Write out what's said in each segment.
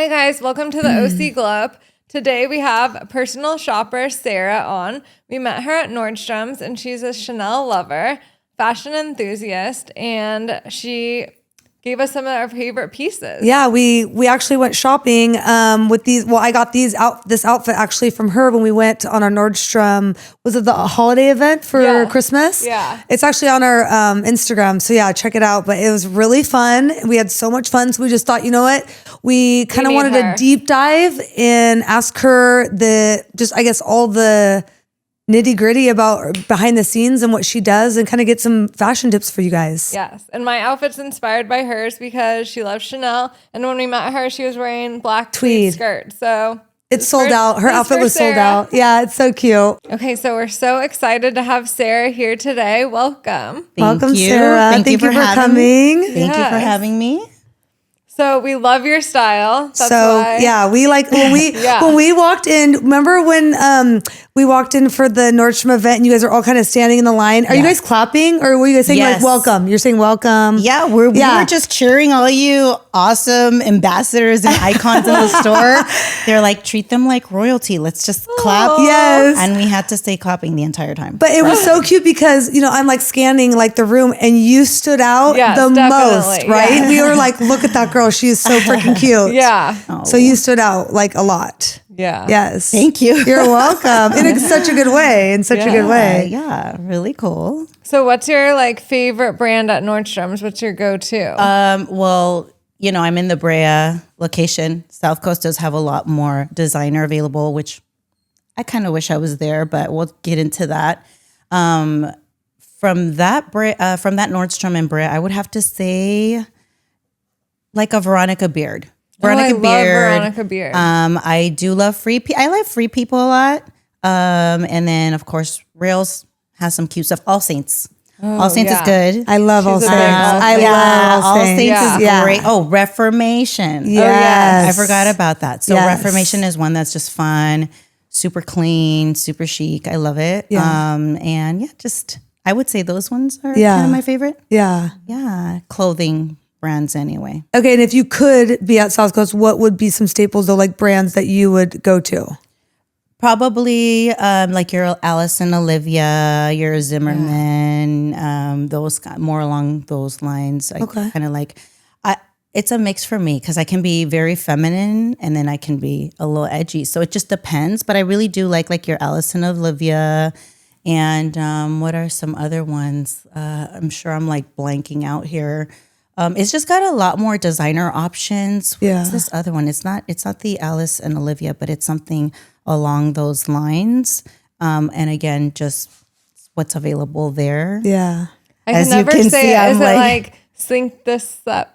Hey guys, welcome to the OC Glow Up. Today we have personal shopper Sarah on. We met her at Nordstrom's and she's a Chanel lover, fashion enthusiast, and she gave us some of our favorite pieces. Yeah, we actually went shopping with these. Well, I got this outfit actually from her when we went on our Nordstrom. Was it the holiday event for Christmas? Yeah. It's actually on our Instagram. So yeah, check it out. But it was really fun. We had so much fun. So we just thought, you know what? We kind of wanted to deep dive and ask her all the nitty gritty about behind the scenes and what she does and kind of get some fashion tips for you guys. Yes. And my outfit's inspired by hers because she loves Chanel. And when we met her, she was wearing black tweed skirt. So it's sold out. Her outfit was sold out. Yeah, it's so cute. Okay, so we're so excited to have Sarah here today. Welcome. Welcome, Sarah. Thank you for coming. Thank you for having me. So we love your style. That's why. Yeah, we like when we walked in. Remember when we walked in for the Nordstrom event and you guys are all kind of standing in the line? Are you guys clapping or were you guys saying like welcome? You're saying welcome. Yeah, we were just cheering all you awesome ambassadors and icons in the store. They're like, treat them like royalty. Let's just clap. Yes. And we had to stay clapping the entire time. But it was so cute because, I'm like scanning like the room and you stood out the most, right? Yeah. We were like, look at that girl. She's so freaking cute. Yeah. Oh. So you stood out like a lot. Yeah. Yes. Thank you. You're welcome. In such a good way. In such a good way. Yeah. Really cool. So what's your like favorite brand at Nordstrom's? What's your go-to? Well, I'm in the Brea location. South Coast does have a lot more designer available, which I kind of wish I was there, but we'll get into that. From that Nordstrom in Brea, I would have to say like a Veronica Beard. Love Veronica Beard. I do love I like Free People a lot. And then of course Rails has some cute stuff. All Saints. All Saints is good. I love All Saints. I love All Saints is great. Oh, Reformation. Yes. I forgot about that. So Reformation is one that's just fun, super clean, super chic. I love it. Yeah. I would say those ones are kind of my favorite. Yeah. Yeah. Clothing brands anyway. Okay, and if you could be at South Coast, what would be some staples though, like brands that you would go to? Probably like your Alice and Olivia, your Zimmerman, those more along those lines. I kind of like. It's a mix for me because I can be very feminine and then I can be a little edgy. So it just depends. But I really do like your Alice and Olivia. And what are some other ones? I'm sure I'm like blanking out here. It's just got a lot more designer options. What's this other one? It's not the Alice and Olivia, but it's something along those lines. And again, just what's available there. Yeah. I can never say it. Is it like Sync This Up?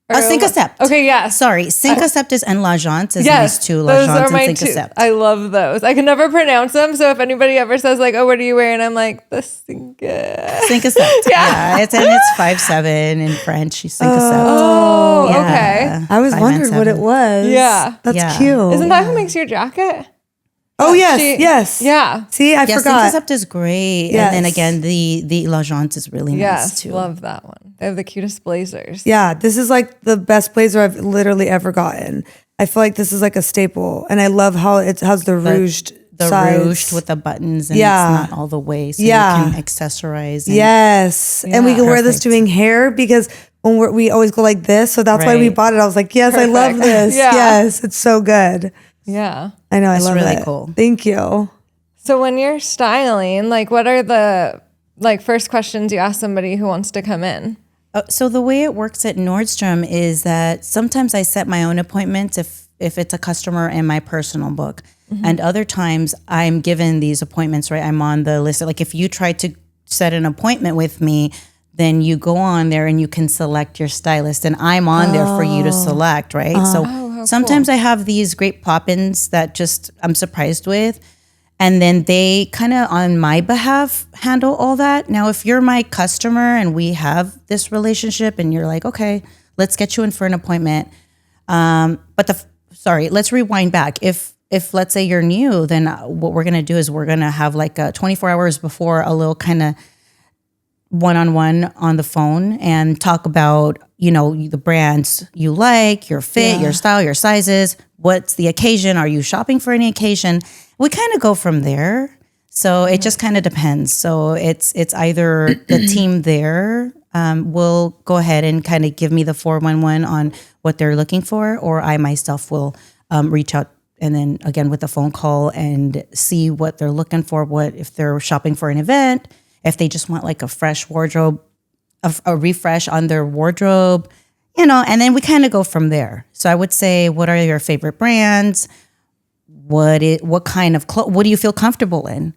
Sync Accept. Okay, yeah. Sorry. Sync Accept and L'Agence is these two. L'Agence and Sync Accept. I love those. I can never pronounce them. So if anybody ever says like, oh, what are you wearing? I'm like, the Sync Accept. Yeah. It's 5'7" in French. Sync Accept. Oh, okay. I was wondering what it was. Yeah. That's cute. Isn't that who makes your jacket? Oh, yes. Yeah. See, I forgot. Sync Accept is great. Yes. And then again, the L'Agence is really nice too. Love that one. They have the cutest blazers. Yeah, this is like the best blazer I've literally ever gotten. I feel like this is like a staple. And I love how it has the ruched sides. Ruched with the buttons and it's not all the way. So you can accessorize. And we can wear this doing hair because when we always go like this. So that's why we bought it. I was like, yes, I love this. Yes, it's so good. Yeah. I know. I love it. It's really cool. Thank you. So when you're styling, like what are the first questions you ask somebody who wants to come in? So the way it works at Nordstrom is that sometimes I set my own appointments if it's a customer in my personal book. Mm-hmm. And other times I'm given these appointments, right? I'm on the list. Like if you try to set an appointment with me, then you go on there and you can select your stylist and I'm on there for you to select, right? So sometimes I have these great pop-ins that just I'm surprised with. And then they kind of on my behalf handle all that. Now, if you're my customer and we have this relationship and you're like, okay, let's get you in for an appointment. Let's rewind back. If let's say you're new, then what we're going to do is we're going to have like 24 hours before a little kind of one-on-one on the phone and talk about, the brands you like, your fit, your style, your sizes, what's the occasion? Are you shopping for any occasion? We kind of go from there. So it just kind of depends. So it's either the team there will go ahead and kind of give me the 411 on what they're looking for, or I myself will reach out and then again with a phone call and see what they're looking for, what if they're shopping for an event, if they just want like a fresh wardrobe, a refresh on their wardrobe, and then we kind of go from there. So I would say, what are your favorite brands? What kind of what do you feel comfortable in?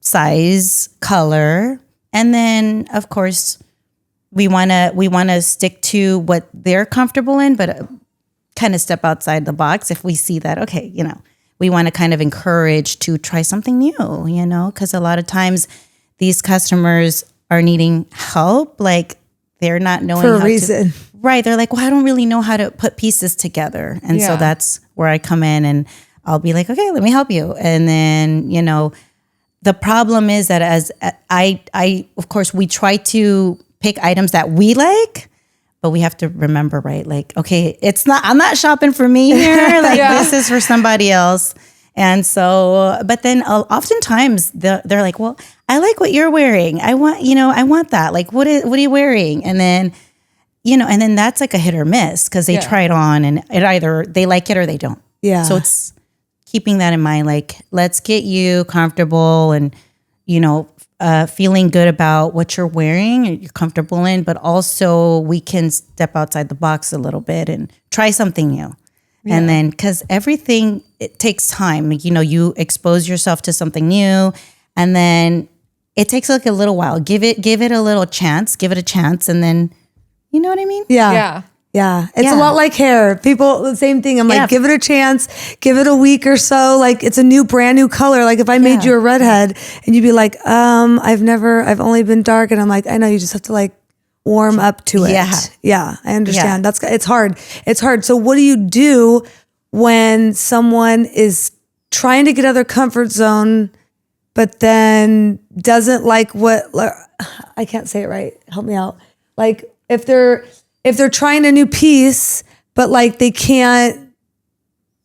Size, color, and then of course we want to stick to what they're comfortable in, but kind of step outside the box if we see that, okay, we want to kind of encourage to try something new, because a lot of times these customers are needing help, like they're not knowing for a reason. Right. They're like, well, I don't really know how to put pieces together. And so that's where I come in and I'll be like, okay, let me help you. And then, the problem is that as I of course, we try to pick items that we like, but we have to remember, right? Like, okay, I'm not shopping for me here. Like this is for somebody else. And so, but then oftentimes they're like, well, I like what you're wearing. I want that. Like, what are you wearing? And then, and then that's like a hit or miss because they try it on and it either they like it or they don't. Yeah. So it's keeping that in mind. Like, let's get you comfortable and, feeling good about what you're wearing and you're comfortable in, but also we can step outside the box a little bit and try something new. Yeah. And then, because everything, it takes time. You expose yourself to something new and then it takes like a little while. Give it a little chance, give it a chance. And then, you know what I mean? Yeah. Yeah. Yeah. It's a lot like hair. People, the same thing. I'm like, give it a chance, give it a week or so. Like it's a brand new color. Like if I made you a redhead and you'd be like, I've only been dark. And I'm like, I know, you just have to like warm up to it. Yeah. I understand. It's hard. It's hard. So what do you do when someone is trying to get out of their comfort zone, but then doesn't like I can't say it right. Help me out. Like if they're trying a new piece, but like they can't,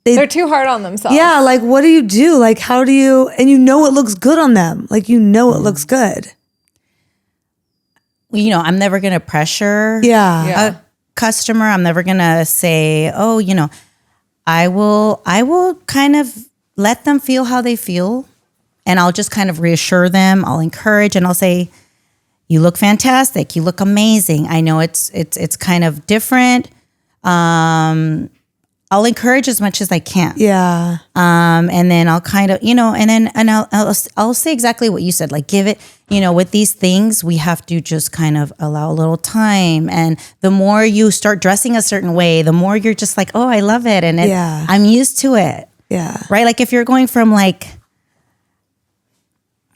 they're too hard on themselves. Yeah. Like, what do you do? Like, how do you, and it looks good on them. Like, it looks good. Well, I'm never going to pressure a customer. I'm never going to say, oh, I will kind of let them feel how they feel. And I'll just kind of reassure them. I'll encourage and I'll say, you look fantastic. You look amazing. I know it's kind of different. I'll encourage as much as I can. Yeah. And then I'll kind of, and I'll say exactly what you said. Like give it, with these things, we have to just kind of allow a little time. And the more you start dressing a certain way, the more you're just like, oh, I love it. And I'm used to it. Yeah. Right. Like if you're going from like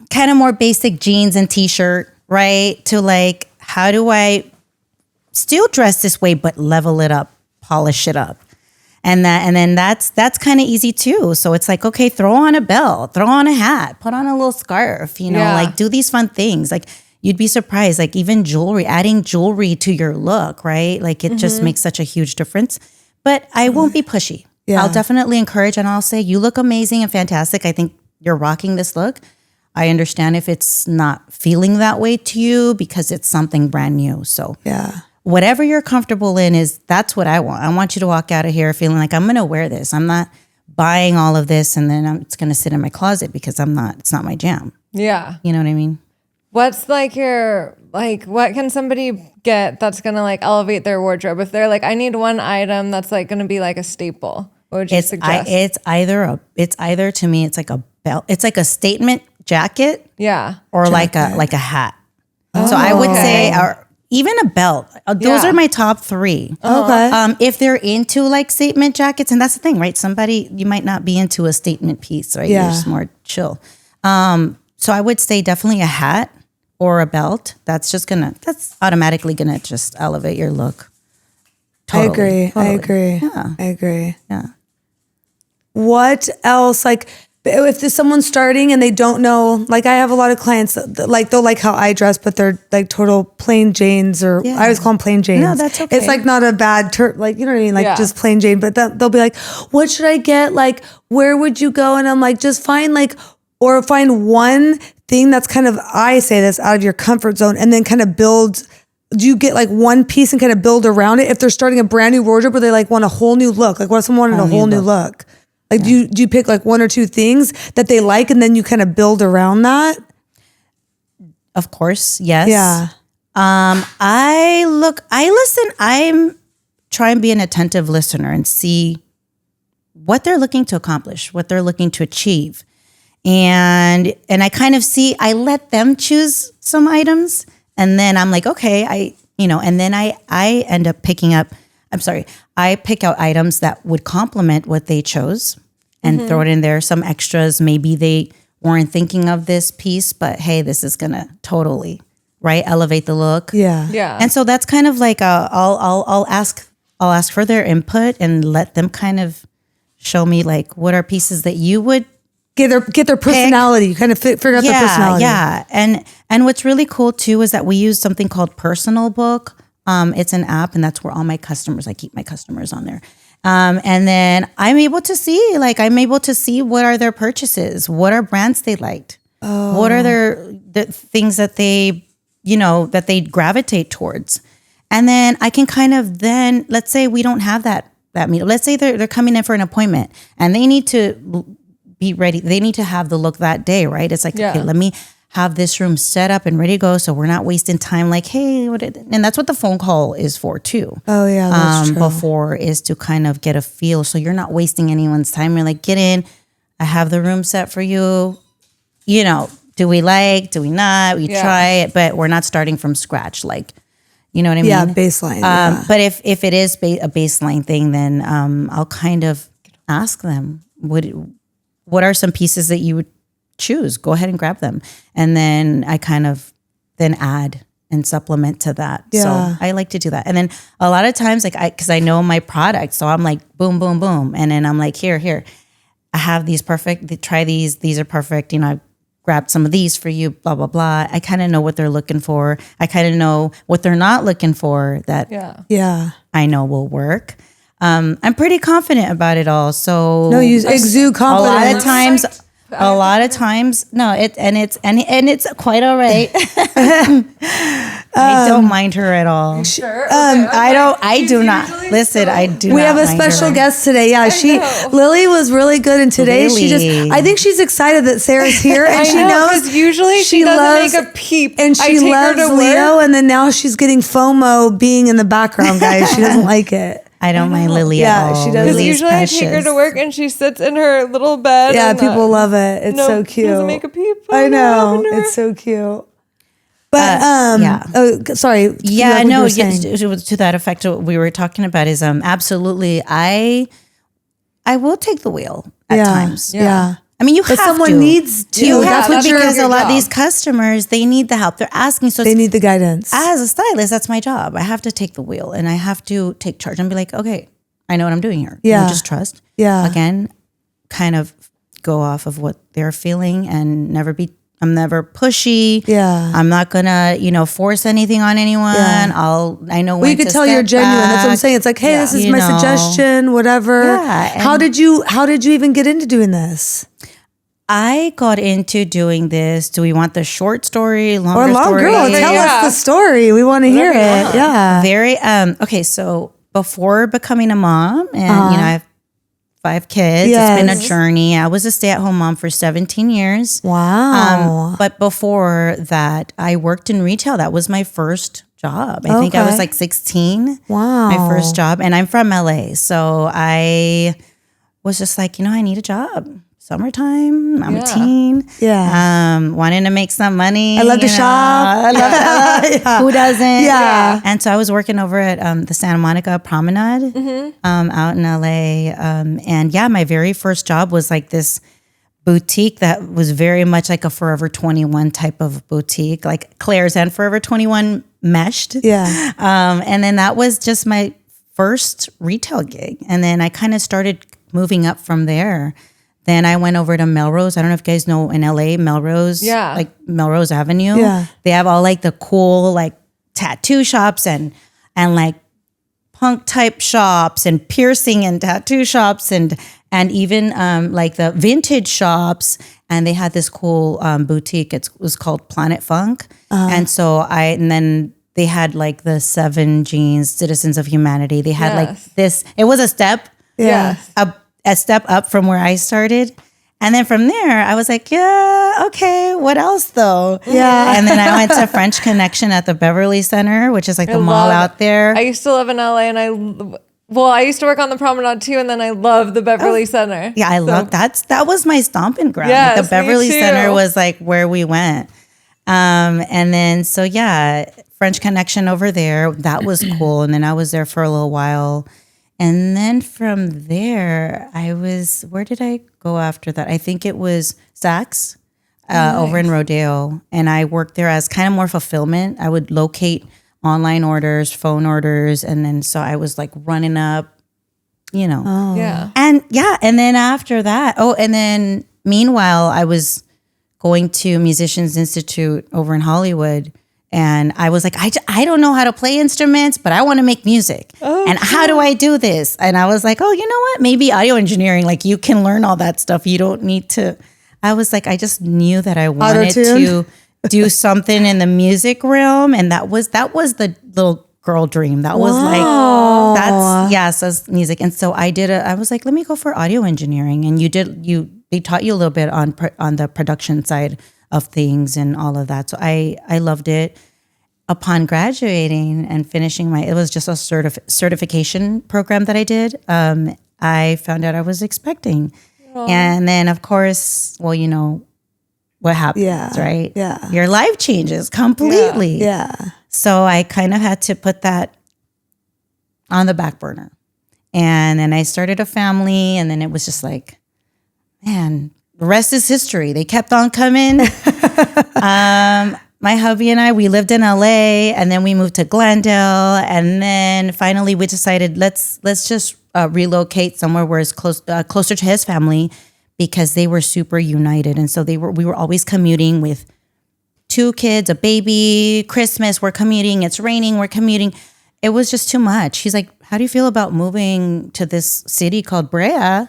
kind of more basic jeans and t-shirt, right, to like, how do I still dress this way, but level it up, polish it up. And then that's kind of easy too. So it's like, okay, throw on a belt, throw on a hat, put on a little scarf, like do these fun things. Like you'd be surprised, like even jewelry, adding jewelry to your look, right? Like it just makes such a huge difference. But I won't be pushy. Yeah. I'll definitely encourage and I'll say, you look amazing and fantastic. I think you're rocking this look. I understand if it's not feeling that way to you because it's something brand new. So whatever you're comfortable in that's what I want. I want you to walk out of here feeling like I'm going to wear this. I'm not buying all of this and then it's going to sit in my closet because it's not my jam. Yeah. You know what I mean? What's like what can somebody get that's going to like elevate their wardrobe? If they're like, I need one item that's like going to be like a staple. What would you suggest? It's either to me, it's like a belt. It's like a statement jacket. Yeah. Or like a hat. So I would say, or even a belt. Those are my top three. Okay. If they're into like statement jackets, and that's the thing, right? You might not be into a statement piece, right? Yeah. You're just more chill. So I would say definitely a hat or a belt. That's automatically gonna just elevate your look. Totally. I agree. Yeah. I agree. Yeah. What else? Like, if there's someone starting and they don't know, like I have a lot of clients that like they'll like how I dress, but they're like total plain Janes, or I always call them plain Janes. No, that's okay. It's like not a bad term, like, you know what I mean? Like just plain Jane, but they'll be like, what should I get? Like, where would you go? And I'm like, just find one thing that's kind of, I say this, out of your comfort zone, and then kind of build. Do you get like one piece and kind of build around it? If they're starting a brand new wardrobe, or they like want a whole new look, like what if someone wanted a whole new look? Like, do you pick like one or two things that they like, and then you kind of build around that? Of course, yes. Yeah. I listen. I'm trying to be an attentive listener and see what they're looking to accomplish, what they're looking to achieve. And I kind of see, I let them choose some items, and then I'm like, okay, and then I end up picking up, I pick out items that would complement what they chose and throw it in there. Some extras, maybe they weren't thinking of this piece, but hey, this is gonna totally, elevate the look. Yeah. Yeah. And so that's kind of like I'll ask for their input and let them kind of show me like what are pieces that you would get their personality. You kind of figure out their personality. Yeah. And what's really cool too is that we use something called Personal Book. It's an app, and that's where all my customers, I keep my customers on there. And then I'm able to see what are their purchases, what are brands they liked, what are the things that they, that they gravitate towards. And then I can kind of then, let's say we don't have that meeting. Let's say they're coming in for an appointment and they need to be ready. They need to have the look that day, right? It's like, okay, let me have this room set up and ready to go, so we're not wasting time. Like, hey, and that's what the phone call is for too. Oh yeah, that's true. Before is to kind of get a feel, so you're not wasting anyone's time. You're like, get in. I have the room set for you. Do we like? Do we not? We try it, but we're not starting from scratch. Like, you know what I mean? Yeah, baseline. But if it is a baseline thing, then I'll kind of ask them, what are some pieces that you would choose? Go ahead and grab them. And then I kind of then add and supplement to that. Yeah. So I like to do that. And then a lot of times, like because I know my product, so I'm like, boom, boom, boom. And then I'm like, here, I have these perfect, try these. These are perfect. I grabbed some of these for you, blah, blah, blah. I kind of know what they're looking for. I kind of know what they're not looking for that I know will work. I'm pretty confident about it all. So no, you exude confidence. A lot of times, no, it's quite all right. I don't mind her at all. Sure. I do not. Listen, I do. We have a special guest today. Yeah, Lily was really good, and today I think she's excited that Sarah's here, and she knows usually she doesn't make a peep, and she loves Leo, and then now she's getting FOMO being in the background, guys. She doesn't like it. I don't mind Lily at all. She does. Because usually I take her to work and she sits in her little bed. Yeah, people love it. It's so cute. Doesn't make a peep. I know. It's so cute. But oh, sorry. Yeah, no. To that effect, what we were talking about is absolutely. I will take the wheel at times. Yeah. I mean, but someone needs to. Because a lot of these customers, they need the help. They're asking. So they need the guidance. As a stylist, that's my job. I have to take the wheel and I have to take charge and be like, okay, I know what I'm doing here. Yeah. Just trust. Yeah. Again, kind of go off of what they're feeling and I'm never pushy. Yeah. I'm not gonna, force anything on anyone. Yeah. I know when well, you can tell you're genuine. Back. That's what I'm saying. It's like, hey, this is my suggestion, whatever. Yeah. How did you even get into doing this? I got into doing this. Do we want the short story, longer or long story? Girl, tell us the story. We want to hear it. Yeah. Very. Okay. So before becoming a mom, and I have 5 kids. Yes. It's been a journey. I was a stay-at-home mom for 17 years. Wow. But before that, I worked in retail. That was my first job. I think I was like 16. Wow. My first job, and I'm from LA, so I was just like, I need a job. Summertime, I'm a teen. Yeah. Wanting to make some money. I love to shop. I love Who doesn't? Yeah. And so I was working over at the Santa Monica Promenade out in LA. And my very first job was like this boutique that was very much like a Forever 21 type of boutique, like Claire's and Forever 21 meshed. Yeah. And then that was just my first retail gig. And then I kind of started moving up from there Then I went over to Melrose. I don't know if you guys know in LA, Melrose, like Melrose Avenue. Yeah. They have all like the cool like tattoo shops and like punk type shops and piercing and tattoo shops and even like the vintage shops. And they had this cool boutique. It was called Planet Funk. And then they had like the 7 Jeans, Citizens of Humanity. They had like this. It was a step. A step up from where I started. And then from there, I was like, yeah, okay, what else though? Yeah. And then I went to French Connection at the Beverly Center, which is like the mall out there. I used to live in LA and I used to work on the Promenade too, and then I love the Beverly Center. Yeah, I love that was my stomping ground. Yes, like the Beverly me too. Center was like where we went. And then French Connection over there, that was cool. And then I was there for a little while. And then from there, where did I go after that? I think it was Saks over in Rodeo. And I worked there as kind of more fulfillment. I would locate online orders, phone orders. And then so I was like running up, you know. Oh. Yeah. And then after that, and then meanwhile, I was going to Musicians Institute over in Hollywood. And I was like, I don't know how to play instruments, but I want to make music. And how do I do this? And I was like, oh, you know what? Maybe audio engineering, like you can learn all that stuff. You don't need to. I was like, I just knew that I wanted to do something in the music realm. And that was the little girl dream. That was that's music. And so I was like, let me go for audio engineering. And they taught you a little bit on the production side of things and all of that. So I loved it. Upon graduating and finishing it was just a certification program that I did. I found out I was expecting. And then of course, well, you know what happens, right? Yeah. Your life changes completely. Yeah. So I kind of had to put that on the back burner. And then I started a family, and then it was just like, man, the rest is history. They kept on coming. My hubby and I, we lived in LA, and then we moved to Glendale, and then finally we decided let's just relocate somewhere where it's closer to his family, because they were super united, and so we were always commuting with 2 kids, a baby. Christmas, we're commuting. It's raining, we're commuting. It was just too much. He's like, "How do you feel about moving to this city called Brea?" And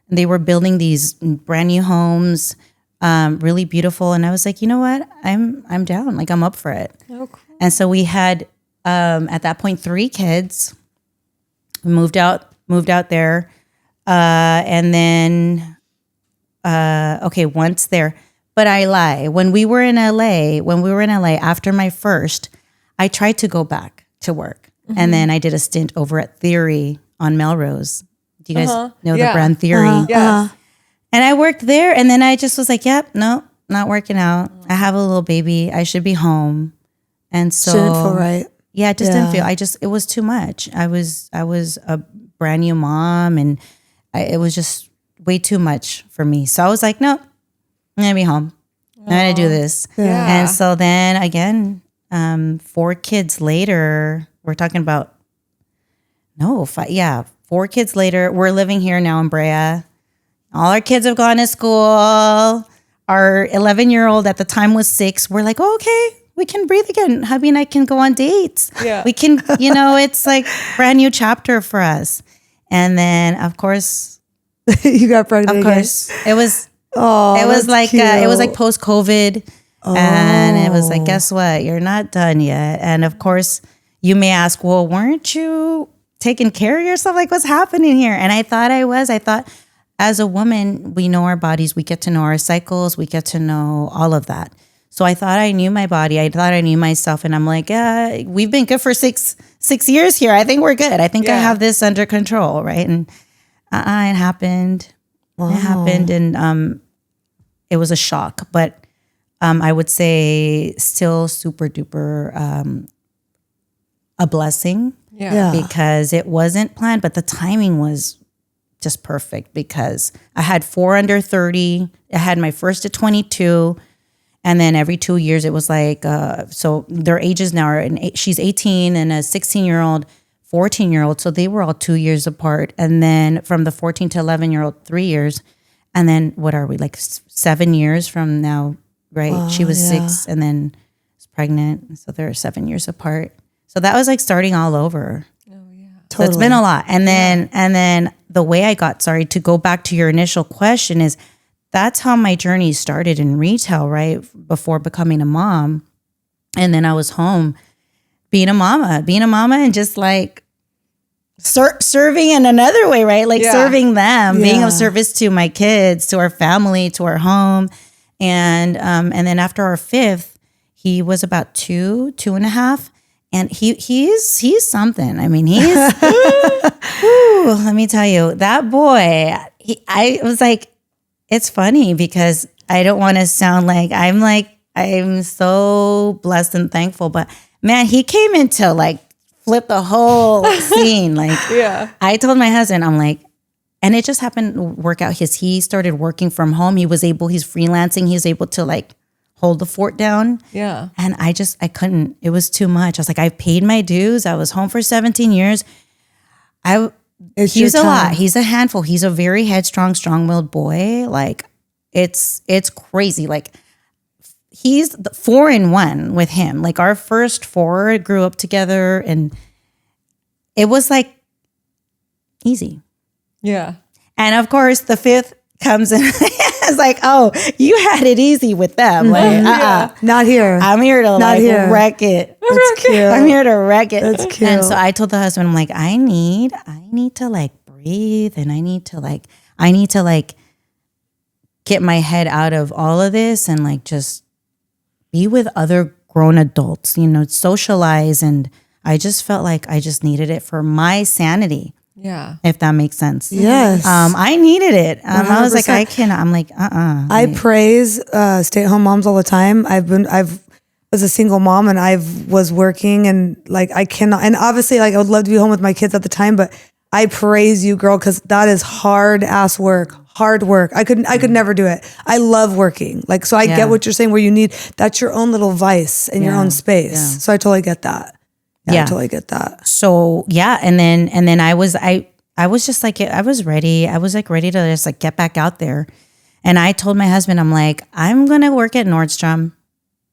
they were building these brand new homes. Really beautiful. And I was like, you know what? I'm down. Like, I'm up for it. Oh, cool. And so we had, at that point, 3 kids. We moved out there. And then, once there, but I lie. When we were in LA, after my first, I tried to go back to work. Mm-hmm. And then I did a stint over at Theory on Melrose. Do you guys know the brand Theory? Yes. And I worked there, and then I just was like, yep, no, not working out. I have a little baby. I should be home. And so didn't feel right. Yeah, it just didn't feel. It was too much. I was a brand new mom, and it was just way too much for me. So I was like, no, I'm gonna be home. I'm gonna do this. Yeah. And so then again, 4 kids later, we're talking about 4 kids later, we're living here now in Brea. All our kids have gone to school. Our 11-year-old at the time was 6. We're like, okay, we can breathe again. Hubby and I can go on dates. Yeah. We can, it's like brand new chapter for us. And then of course, You got pregnant. of course, it was that's like cute. it was like post-COVID, and it was like, guess what? You're not done yet. And of course, you may ask, well, weren't you taking care of yourself? Like, what's happening here? And I thought I was. I thought, as a woman, we know our bodies. We get to know our cycles. We get to know all of that. So I thought I knew my body. I thought I knew myself. And I'm like, we've been good for six years here. I think we're good. I think I have this under control, right? And it happened. Wow. It happened, and it was a shock. But I would say still super duper a blessing. Yeah. Because it wasn't planned, but the timing was just perfect, because I had 4 under 30. I had my first at 22. And then every 2 years it was like, so their ages now are, she's 18 and a 16-year-old, 14-year-old. So they were all 2 years apart. And then from the 14 to 11-year-old, 3 years. And then what are we, like 7 years from now, right? Wow, she was 6 and then was pregnant. So they're 7 years apart. So that was like starting all over. Oh yeah. So it's been a lot. And then the way I got, to go back to your initial question is that's how my journey started in retail, right? Before becoming a mom. And then I was home being a mama and just like serving in another way, right? Like serving them, being of service to my kids, to our family, to our home. And then after our 5th, he was about 2.5. And he's something. I mean, he's, let me tell you, that boy, I was like, it's funny because I don't want to sound like I'm so blessed and thankful, but man, he came in to like flip the whole scene. Like, I told my husband, I'm like, and it just happened to work out. He started working from home. He's freelancing. He was able to like hold the fort down. Yeah. And I couldn't, it was too much. I was like, I paid my dues. I was home for 17 years. He's a lot. He's a handful. He's a very headstrong, strong-willed boy. Like it's crazy. Like he's 4 in 1 with him. Like our first 4 grew up together and it was like easy. Yeah. And of course the 5th comes in. It's like, oh, you had it easy with them. Like, not here. I'm here to wreck it. That's cute. I'm here to wreck it. That's cute. And so I told the husband, I'm like, I need to like breathe, and I need to like get my head out of all of this and like just be with other grown adults, socialize. And I just felt like I just needed it for my sanity. Yeah. If that makes sense. Yes. I needed it. I was like, I'm like, I praise stay-at-home moms all the time. I was a single mom and I was working and like I cannot, and obviously like I would love to be home with my kids at the time, but I praise you, girl, because that is hard work. I could never do it. I love working. Like, so I get what you're saying where that's your own little vice and your own space. Yeah. So I totally get that. I totally get that. So and then I was just like, I was ready. I was like ready to just like get back out there. And I told my husband, I'm like, I'm going to work at Nordstrom.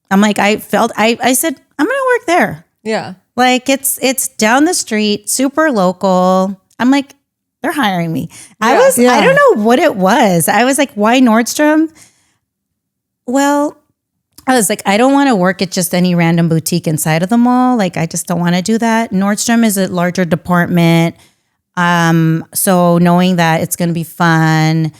I'm like, I said, I'm going to work there. Yeah. Like it's down the street, super local. I'm like, they're hiring me. I don't know what it was. I was like, why Nordstrom? Well, I was like, I don't want to work at just any random boutique inside of the mall. Like, I just don't want to do that. Nordstrom is a larger department. So knowing that it's going to be fun,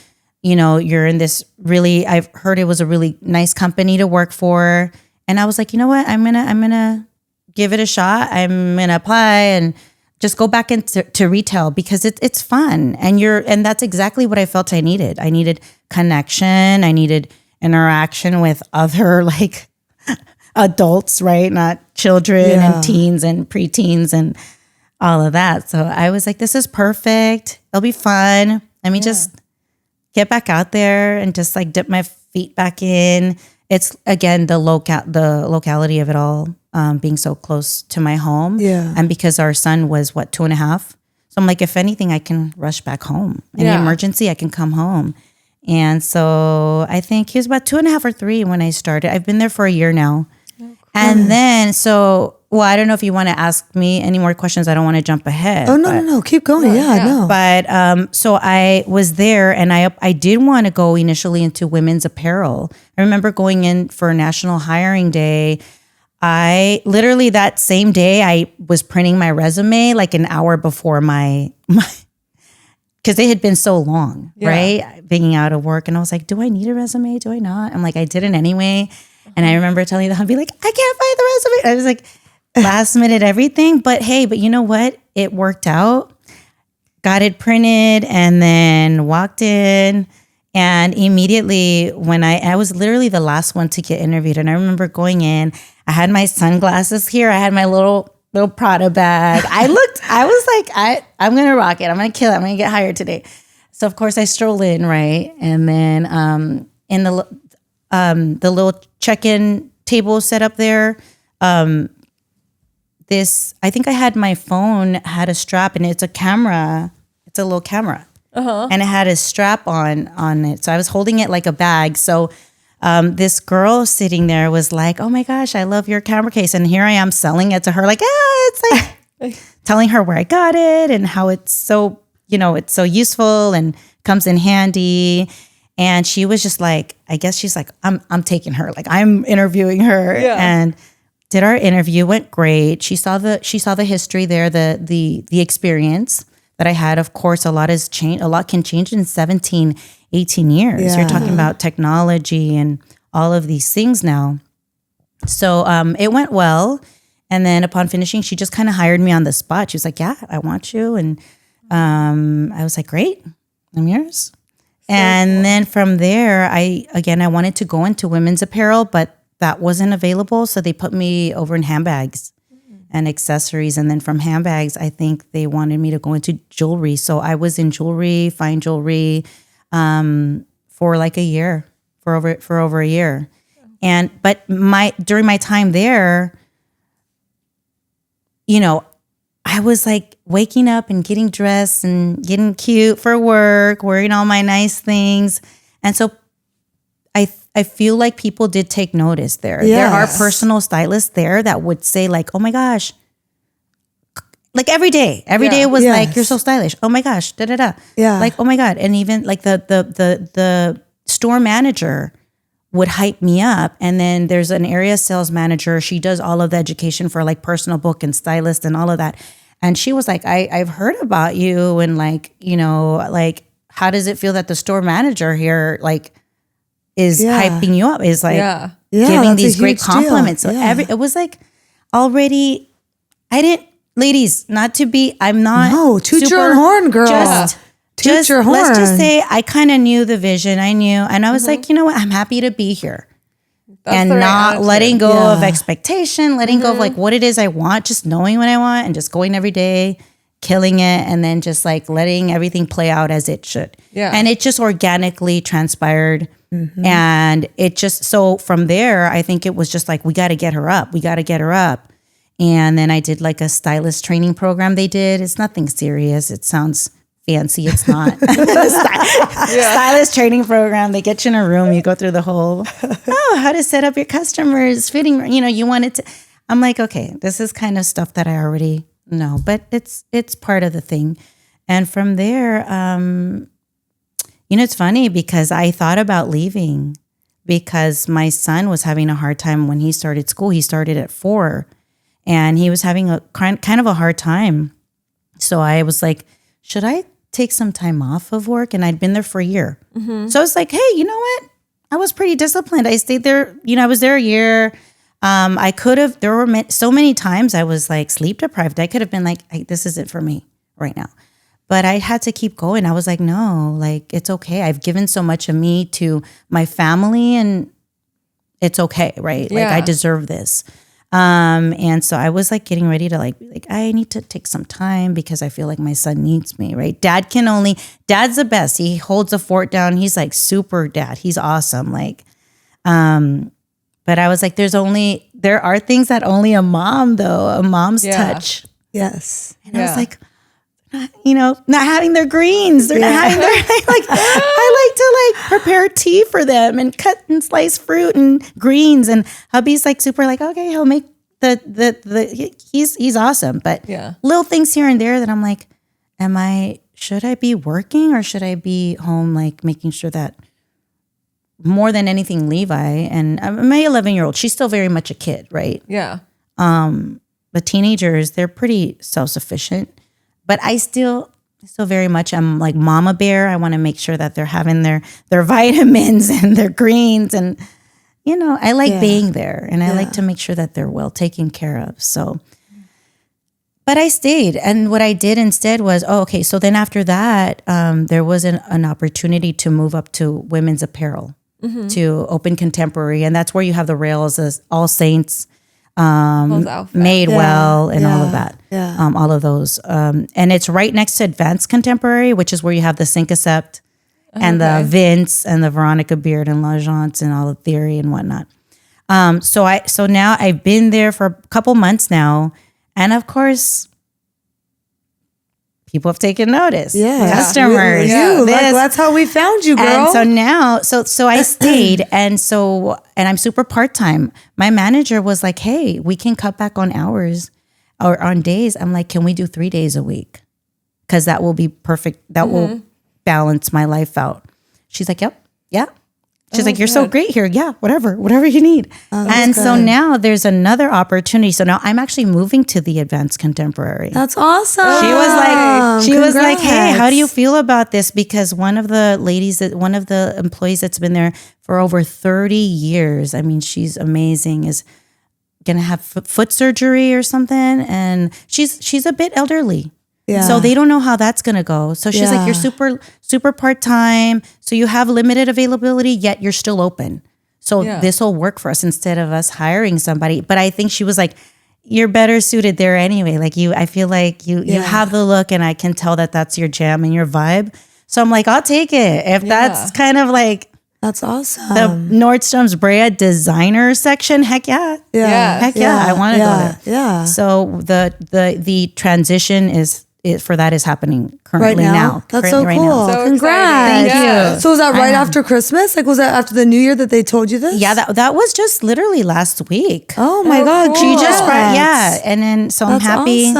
you're in this I've heard it was a really nice company to work for. And I was like, you know what? I'm going to give it a shot. I'm going to apply and just go back into retail because it's fun. And that's exactly what I felt I needed. I needed connection. I needed interaction with other like adults, right? Not children and teens and preteens and all of that. So I was like, this is perfect. It'll be fun. Let me just get back out there and just like dip my feet back in. It's again, the locality of it all, being so close to my home. Yeah. And because our son was 2.5. So I'm like, if anything, I can rush back home. In an emergency, I can come home. And so I think he was about 2.5 or 3 when I started. I've been there for a year now. Oh, cool. And then, I don't know if you want to ask me any more questions. I don't want to jump ahead. Oh, no. Keep going. No. But so I was there and I did want to go initially into women's apparel. I remember going in for National Hiring Day. I literally that same day, I was printing my resume like an hour before my because it had been so long, right? Being out of work. And I was like, do I need a resume? Do I not? I'm like, I didn't anyway. And I remember telling the hubby, like, I can't find the resume. I was like, last minute everything. But hey, but you know what? It worked out. Got it printed and then walked in. And immediately when I was literally the last one to get interviewed. And I remember going in, I had my sunglasses here. I had my little Prada bag. I was like, I'm going to rock it. I'm going to kill it. I'm going to get hired today. So of course I stroll in, right? And then in the little check-in table set up there, I think I had my phone, had a strap, and it's a camera. It's a little camera. and it had a strap on it. So I was holding it like a bag. So this girl sitting there was like, "Oh my gosh, I love your camera case." And here I am selling it to her like, it's like telling her where I got it and how it's so, it's so useful and comes in handy. And she was just like, I guess she's like, I'm taking her, like I'm interviewing her, and did our interview, went great. She saw the history there, the experience that I had. Of course, a lot can change in 17, 18 years. Yeah. You're talking about technology and all of these things now. So it went well. And then upon finishing, she just kind of hired me on the spot. She was like, "Yeah, I want you." And I was like, "Great, I'm yours." And cool. Then from there, I wanted to go into women's apparel, but that wasn't available. So they put me over in handbags and accessories. And then from handbags, I think they wanted me to go into jewelry. So I was in jewelry, fine jewelry, for like a year, for over a year. But during my time there, I was like waking up and getting dressed and getting cute for work, wearing all my nice things. And so I feel like people did take notice there. Yes. There are personal stylists there that would say like, "Oh my gosh," like every day was like, "You're so stylish. Oh my gosh, da da da." Yeah. Like, "Oh my God." And even like the store manager would hype me up. And then there's an area sales manager. She does all of the education for like Personal Book and Stylist and all of that. And she was like, I've heard about you. And like, like, how does it feel that the store manager here, like, is hyping you up, is like giving these great compliments. Deal. So it was like already, ladies, not to be, I'm not. No, toot your own horn, girl. Toot your horn. Let's just say I kind of knew the vision. I knew, and I was like, you know what? I'm happy to be here. That's and not letting go of expectation, letting go of like what it is I want, just knowing what I want and just going every day, killing it, and then just like letting everything play out as it should. Yeah. And it just organically transpired. Mm-hmm. And it just, so from there, I think it was just like, we got to get her up. And then I did like a stylist training program they did. It's nothing serious. It sounds fancy. It's not. Stylist training program. They get you in a room. You go through the whole, how to set up your customers, fitting, you want it to. I'm like, okay, this is kind of stuff that I already know, but it's part of the thing. And from there, it's funny because I thought about leaving because my son was having a hard time when he started school. He started at 4 and he was having a kind of a hard time. So I was like, should I take some time off of work? And I'd been there for a year. Mm-hmm. So I was like, hey, you know what? I was pretty disciplined. I stayed there. I was there a year. There were so many times I was like sleep deprived. I could have been like, hey, this isn't for me right now. But I had to keep going. I was like, no, like, it's okay. I've given so much of me to my family and it's okay, right? Yeah. Like, I deserve this. And so I was like getting ready to like, I need to take some time because I feel like my son needs me, right? Dad's the best. He holds the fort down. He's like super dad. He's awesome. Like, but I was like, there are things that only a mom's touch. Yes. And I was like, not having their greens. They're not having their, I like to like prepare tea for them and cut and slice fruit and greens. And hubby's like super like, okay, he'll make he's awesome. But little things here and there that I'm like, should I be working or should I be home? Like making sure that more than anything, Levi and my 11-year-old, she's still very much a kid, right? Yeah. But teenagers, they're pretty self-sufficient. But I still very much, I'm like mama bear. I want to make sure that they're having their vitamins and their greens. And, I like being there. And I like to make sure that they're well taken care of. So, but I stayed. And what I did instead was, so then after that, there was an opportunity to move up to women's apparel, to open contemporary. And that's where you have the rails as All Saints, Madewell and all of that. Yeah. All of those. And it's right next to Advanced Contemporary, which is where you have the Syncocept and the Vince and the Veronica Beard and L'Agence and all the Theory and whatnot. So now I've been there for a couple months now. And of course, people have taken notice. Yeah. Customers. That's how we found you, girl. And so now, so I stayed, and I'm super part-time. My manager was like, hey, we can cut back on hours or on days. I'm like, can we do 3 days a week? Because that will be perfect. That will balance my life out. She's like, yep. Yeah. She's like, you're so great here. Yeah, whatever you need. And so now there's another opportunity. So now I'm actually moving to the Advanced Contemporary. That's awesome. She was like, hey, how do you feel about this? Because one of the employees that's been there for over 30 years, I mean, she's amazing, is going to have foot surgery or something. And she's a bit elderly. Yeah. So they don't know how that's going to go. So she's like, you're super part-time. So you have limited availability, yet you're still open. So this will work for us instead of us hiring somebody. But I think she was like, you're better suited there anyway. Like I feel like you have the look, and I can tell that that's your jam and your vibe. So I'm like, I'll take it. If that's kind of like, that's awesome. The Nordstrom's Brea designer section, heck yeah. Heck yeah. I want to go there. Yeah. So the transition is happening currently right now. That's so cool. So congrats. Thank you. So was that right after Christmas? Like, was that after the New Year that they told you this? Yeah, that was just literally last week. Oh my God. Cool. She just and then so I'm happy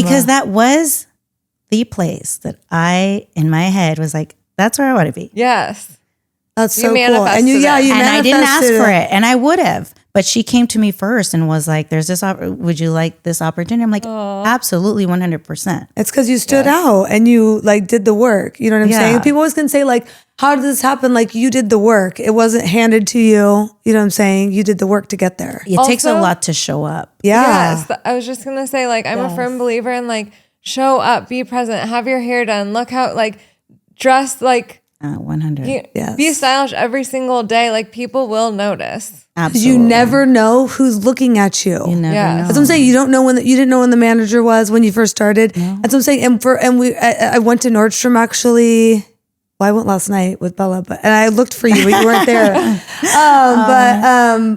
because that was the place that I in my head was like, that's where I want to be. Yes. That's so cool. And you I didn't ask for it, and I would have. But she came to me first and was like, "There's this. Would you like this opportunity?" I'm like, absolutely, 100%. It's because you stood out and you like did the work. You know what I'm saying? People always can say like, "How did this happen?" Like you did the work. It wasn't handed to you. You know what I'm saying? You did the work to get there. It takes a lot to show up. Yeah. Yes. I was just gonna say, like, I'm a firm believer in like show up, be present, have your hair done, look how like dress like. 100. Be stylish every single day. Like people will notice. Absolutely. You never know who's looking at you. You never know. That's what I'm saying. You don't know you didn't know when the manager was when you first started. No. That's what I'm saying. I went to Nordstrom actually. Well, I went last night with Bella, and I looked for you, but you weren't there.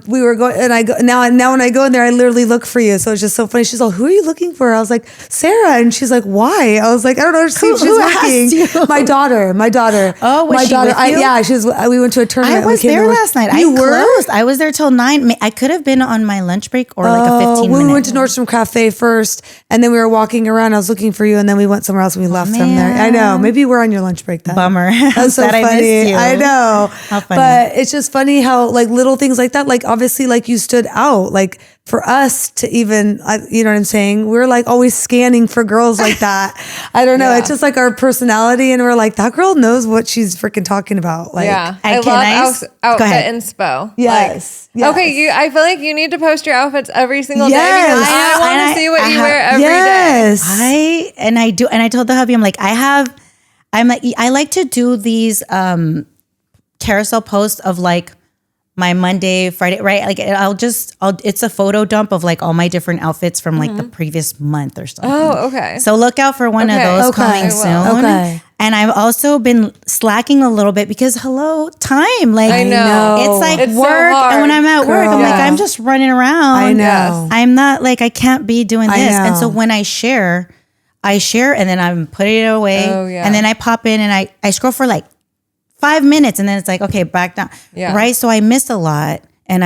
We were going, and I go now when I go in there, I literally look for you. So it's just so funny. She's like, "Who are you looking for?" I was like, "Sarah," and she's like, "Why?" I was like, "I don't know. She's working." My daughter. Oh, was my she daughter. with you? We went to a tournament. I was there last night. You were? Closed. I was there till 9. I could have been on my lunch break or like a 15 minute. We went to Nordstrom Cafe first, and then we were walking around. I was looking for you, and then we went somewhere else and we left from there. I know. Maybe you were on your lunch break then. Bummer. That's so funny. I know. How funny. But it's just funny how like little things like that, like obviously like you stood out. Like for us to even, you know what I'm saying? We're like always scanning for girls like that. I don't know. It's just like our personality, and we're like, that girl knows what she's freaking talking about. Like, I love outfit inspo. Yes. Like, okay, I feel like you need to post your outfits every single day because I want to see what you wear every day. I do, and I told the hubby, I'm like, I like to do these carousel posts of like my Monday, Friday, right? Like it's a photo dump of like all my different outfits from like the previous month or something. Oh, okay. So look out for one of those coming soon. Okay. And I've also been slacking a little bit because time. Like I know. It's like it's work. So and when I'm at work, I'm like, I'm just running around. I know. I'm not like, I can't be doing this. And so when I share and then I'm putting it away. Oh, yeah. And then I pop in and I scroll for like 5 minutes and then it's like, okay, back down. Yeah. Right. So I missed a lot. And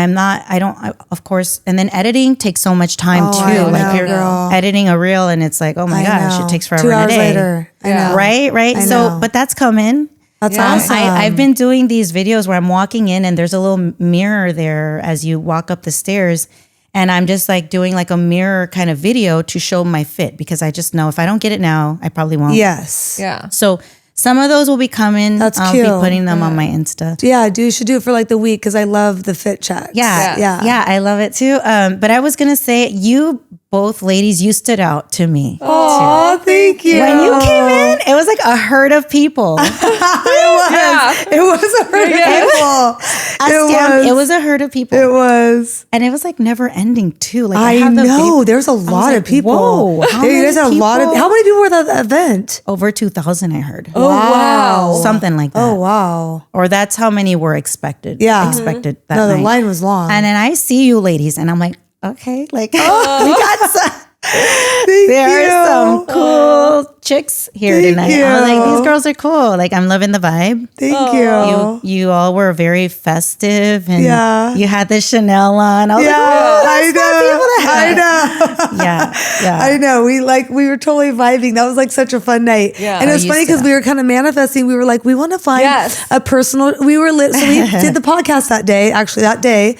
of course, and then editing takes so much time too. Like you're editing a reel and it's like, oh my gosh, it takes forever 2 hours a day. later. I know. Right. So, but that's coming. That's awesome. I've been doing these videos where I'm walking in and there's a little mirror there as you walk up the stairs. And I'm just like doing like a mirror kind of video to show my fit because I just know if I don't get it now, I probably won't. Yes. Yeah. So some of those will be coming. That's I'll cute. be putting them on my Insta. Yeah, you should do it for like the week because I love the fit checks. Yeah, I love it too. But I was gonna say, you both ladies, you stood out to me. Oh, thank you. When you came in, it was like a herd of people. It was a herd of people. It was a herd of people. It was, and it was like never ending too. Like I know there's a lot of people. Whoa, how many people were at the event? Over 2,000, I heard. Oh wow, something like that. Oh wow, or that's how many were expected. Yeah, expected that no, night. the line was long. And then I see you ladies, and I'm like, okay, like we got some. There are some cool chicks here tonight. I was like, these girls are cool. Like, I'm loving the vibe. Thank you. You all were very festive, and you had the Chanel on. I was like, oh, I know. Yeah. I know. We were totally vibing. That was like such a fun night. Yeah. And it was funny because we were kind of manifesting. We were like, we want to find a personal. So we did the podcast that day.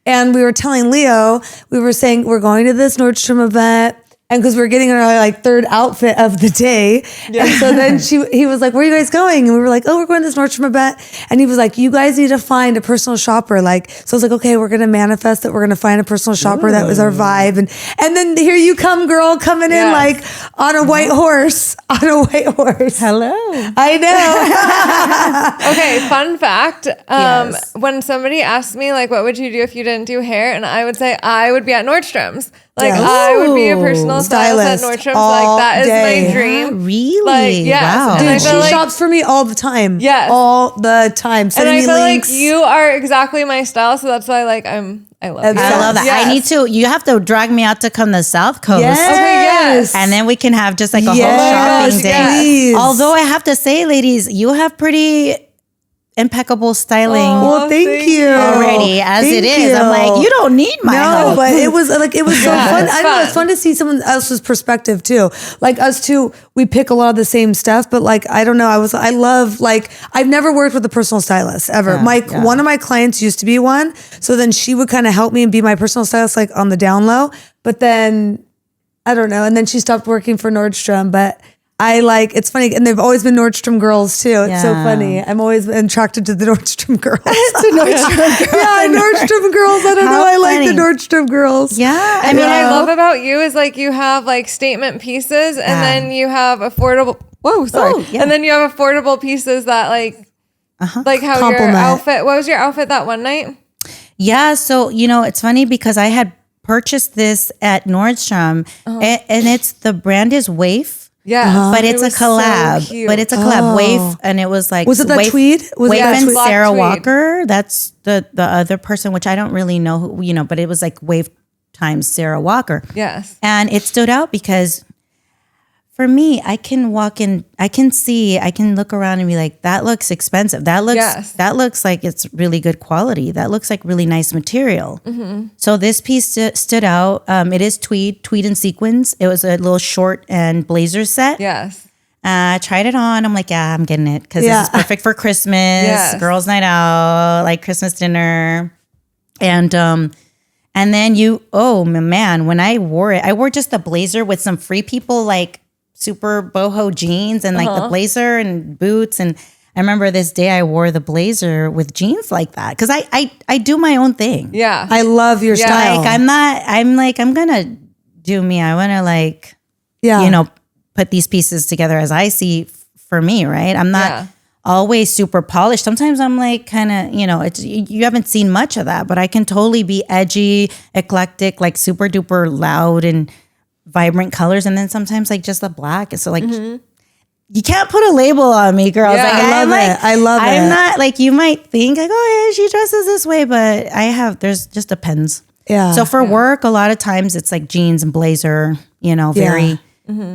And we were telling Leo, we were saying we're going to this Nordstrom event. And because we were getting our like third outfit of the day. And so then he was like, where are you guys going? And we were like, oh, we're going to this Nordstrom event. And he was like, you guys need to find a personal shopper. Like, so I was like, okay, we're going to manifest that we're going to find a personal shopper. That was our vibe. And then here you come, girl, coming in like on a white horse. hello. I know. Okay, fun fact. When somebody asked me, like, what would you do if you didn't do hair? And I would say, I would be at Nordstrom's. Like, I would be a personal stylist at Nordstrom's. Like, that is my dream. Really? Like, yes. Wow. And Dude, she shops for me all the time. Yes. All the time. And I feel links. like you are exactly my style, so that's why, like, I love you. I love that. Yes. I need to. You have to drag me out to come to the South Coast. Yes. Okay, yes. And then we can have just like a whole shopping day. Please. Although I have to say, ladies, you have pretty impeccable styling Well, thank you already as Thank it is. you. I'm like, you don't need my help. but it was so fun. I know it's fun to see someone else's perspective too. Like us two, we pick a lot of the same stuff, but like I don't know. I love like I've never worked with a personal stylist ever. One of my clients used to be one, so then she would kind of help me and be my personal stylist like on the down low. But then I don't know, and then she stopped working for Nordstrom, but. It's funny, and they've always been Nordstrom girls too. It's so funny. I'm always been attracted to the Nordstrom girls. Nordstrom girls. I don't know. I like the Nordstrom girls. Yeah. I mean, I love about you is like you have like statement pieces, and then you have affordable. Whoa, sorry. Oh, yeah. And then you have affordable pieces that like how Compliment. your outfit. What was your outfit that one night? Yeah. So, it's funny because I had purchased this at Nordstrom, and it's the brand is Waif. Yeah, but it's a collab. So But it's a collab. Waif, and it was like Was it that Waif, tweed? Was Waif it that and tweed? Sarah Black tweed. Walker. That's the other person, which I don't really know who, but it was like Waif times Sarah Walker. Yes. And it stood out because for me, I can walk in, I can look around and be like, that looks expensive. That looks like it's really good quality. That looks like really nice material. Mm-hmm. So this piece stood out. It is tweed and sequins. It was a little short and blazer set. Yes. I tried it on. I'm like, yeah, I'm getting it because this is perfect for Christmas, girls' night out, like Christmas dinner. And then man, when I wore it, I wore just a blazer with some Free People like super boho jeans and like the blazer and boots. And I remember this day I wore the blazer with jeans like that because I do my own thing. Yeah. I love your style. Like I'm gonna do me. I want to like, put these pieces together as I see for me, right? I'm not always super polished. Sometimes I'm like kind of, you haven't seen much of that, but I can totally be edgy, eclectic, like super duper loud and vibrant colors. And then sometimes like just the black. And so like, you can't put a label on me, girls. Yeah, like, I love it. I'm not like, you might think like, oh yeah, she dresses this way, but there's just depends. Yeah. So for work, a lot of times it's like jeans and blazer, very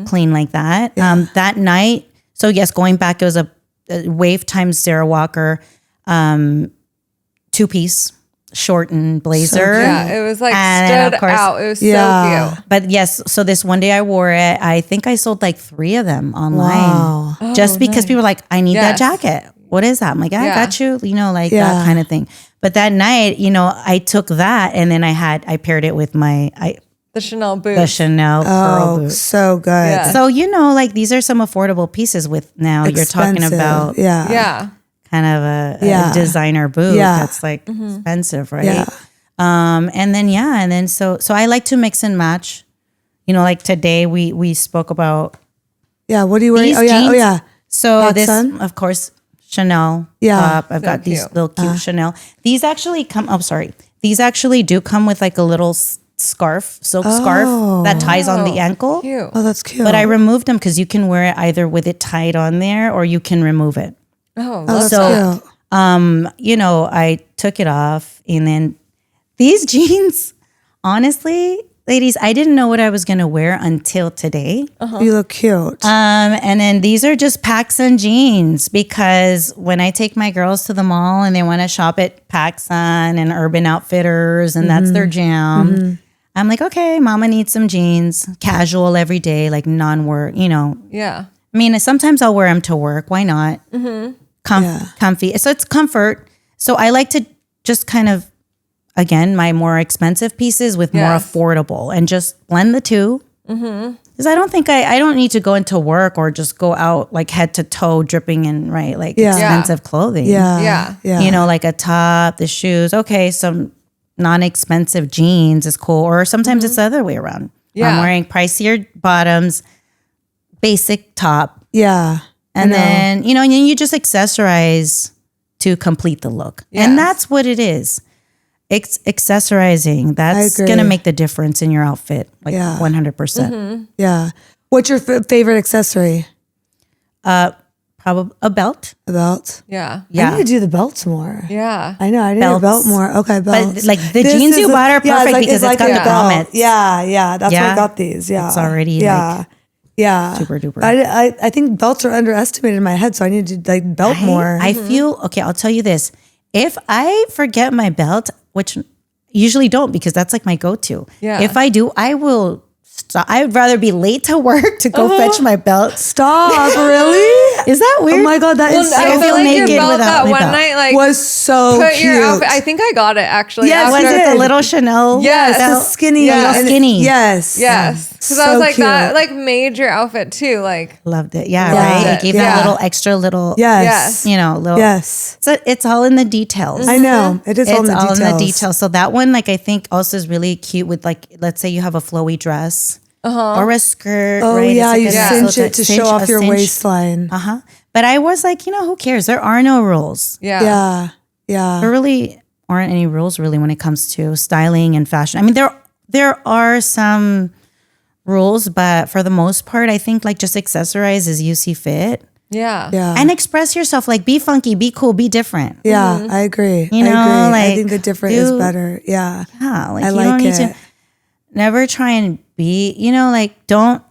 clean like that. Yeah. That night, so yes, going back, it was a Wave times Sarah Walker, 2-piece, short and blazer. It was like stood out. It was so cute. But yes, so this one day I wore it. I think I sold like 3 of them online. Wow. Just because people were like, I need that jacket. What is that? I'm like, I got you, that kind of thing. But that night, I took that and then I paired it with the Chanel boots. The Chanel pearl boots. So good. Yeah. So, like these are some affordable pieces with now Expensive. You're talking about kind of a designer boot that's like expensive, right? Yeah. And then so I like to mix and match. Like today we spoke about what are you wearing? Jeans. So Hot this, sun? of course, Chanel. Yeah. I've got these little cute Chanel. These actually These actually do come with like a little silk scarf that ties on the ankle. Cute. Oh, that's cute. But I removed them because you can wear it either with it tied on there or you can remove it. Oh, that's cute. I took it off and then these jeans, honestly, ladies, I didn't know what I was going to wear until today. You look cute. And then these are just PacSun jeans because when I take my girls to the mall and they want to shop at PacSun and Urban Outfitters and that's their jam, I'm like, okay, mama needs some jeans, casual every day, like non-work, Yeah. I mean, sometimes I'll wear them to work. Why not? Comfy. So it's comfort. So I like to just kind of, again, my more expensive pieces with more affordable and just blend the two. Because I don't think I don't need to go into work or just go out like head to toe dripping in expensive clothing. Yeah. Like a top, the shoes. Okay, some non-expensive jeans is cool. Or sometimes it's the other way around. Yeah. I'm wearing pricier bottoms, basic top. Yeah. And then, and then you just accessorize to complete the look. Yes. And that's what it is. Accessorizing. That's going to make the difference in your outfit. 100%. Yeah. What's your favorite accessory? Probably a belt. A belt? Yeah. I need to do the belts more. Yeah. I know. I need a belt more. Okay, belts. But like the jeans you bought are perfect because it's got the grommets. Yeah. That's why I got these. Yeah. It's already super duper. I think belts are underestimated in my head, so I need to belt more. I feel, okay, I'll tell you this. If I forget my belt, which usually don't because that's like my go-to. Yeah. If I do, I will stop. I would rather be late to work to go fetch my belt. Stop, really? Is that weird? Oh my God, that is so I feel like your naked belt without that my one belt. night was so put cute. your outfit. I think I got it actually. Yes, Was you it the did. little Chanel? Yes. The belt? skinny. Yes. and Skinny. Yes. Yes. Because I So was like, cute. that made your outfit too. Like, Loved it. Yeah, Loved right? it. It gave Yeah. that little extra little, Yes. little. Yes. So it's all in the details. I know. It is all in the details. in the details. So that one, I think also is really cute with let's say you have a flowy dress or a skirt. Oh, right? yeah. It's You like a cinch it to show off your waistline. But I was like, who cares? There are no rules. Yeah. There really aren't any rules really when it comes to styling and fashion. I mean, there are some rules, but for the most part, I think just accessorize as you see fit. yeah. And express yourself. Be funky, be cool, be different. Yeah, I agree. You know, I think the different is better. Yeah. Yeah, I you like don't need it. to never try and be, don't.